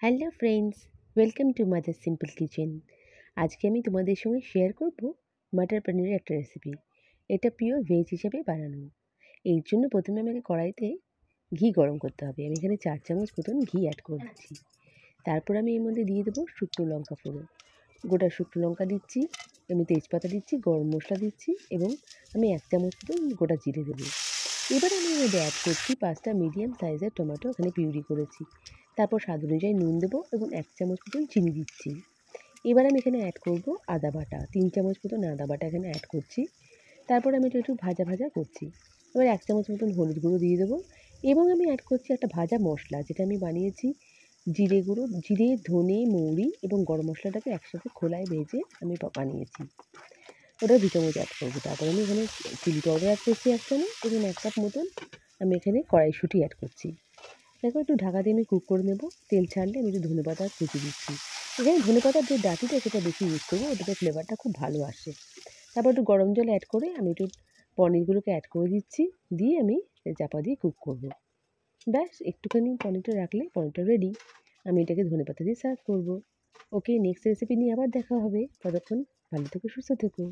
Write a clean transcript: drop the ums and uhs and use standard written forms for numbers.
Hello friends, welcome to mother simple kitchen. আজকে আমি তোমাদের সঙ্গে শেয়ার করব মাটার পনিরের একটা রেসিপি। এটা পিওর ভেজ হিসেবে বানানো। এর জন্য প্রথমে আমাকে কড়াইতে ঘি গরম করতে হবে। আমি এখানে 4 চামচ মতন ঘি অ্যাড করছি। তারপর আমি এর মধ্যে দিয়ে দেবো শুকনো লঙ্কা ফোড়ন। গোটা শুকনো লঙ্কা দিচ্ছি, আমি তেজপাতা দিচ্ছি, গরম মশলা দিচ্ছি এবং আমি 1 চামচ মতন গোটা জিরে দেবো। এবার আমি এর মধ্যে অ্যাড করছি 5টা মিডিয়াম সাইজের টমেটো এখানে পিউরি করেছি। তারপর স্বাদ অনুযায়ী নুন দেবো এবং 1 চামচ মতন চিনি দিচ্ছি। এবার আমি এখানে অ্যাড করব আদা বাটা, 3 চামচ মতন আদা বাটা এখানে অ্যাড করছি। তারপর আমি এটা একটু ভাজা ভাজা করছি। এবার 1 চামচ মতন হলুদ গুঁড়ো দিয়ে দেবো এবং আমি অ্যাড করছি একটা ভাজা মশলা, যেটা আমি বানিয়েছি জিরে গুঁড়ো, জিরে, ধনে, মৌরি এবং গরম মশলাটাকে একসাথে খোলায় ভেজে আমি বানিয়েছি। ওটা 2 চামচ অ্যাড করবো। তারপর আমি এখানে চিলি পাউডার অ্যাড করছি 1 চামচ এবং 1 কাপ মতন আমি এখানে কড়াইশুঁটি অ্যাড করছি। দেখো একটু ঢাকা দিয়ে আমি কুক করে নেব। তেল ছাড়লে আমি একটু ধনেপাতা কুচি দিচ্ছি। এখানে ধনেপাতার যে ডাঁটিটা সেটা বেশি ইউজ করবো, ওটাতে ফ্লেভারটা খুব ভালো আসে। তারপর একটু গরম জল অ্যাড করে আমি একটু পনিরগুলোকে অ্যাড করে দিচ্ছি, দিয়ে আমি চাপা দিয়ে কুক করবো। ব্যাস একটুখানি পনিরটা রাখলে পনিরটা রেডি। আমি এটাকে ধনেপাতা দিয়ে সার্ভ করবো। ওকে, নেক্সট রেসিপি নিয়ে আবার দেখা হবে। ততক্ষণ ভালো থেকো, সুস্থ থেকো।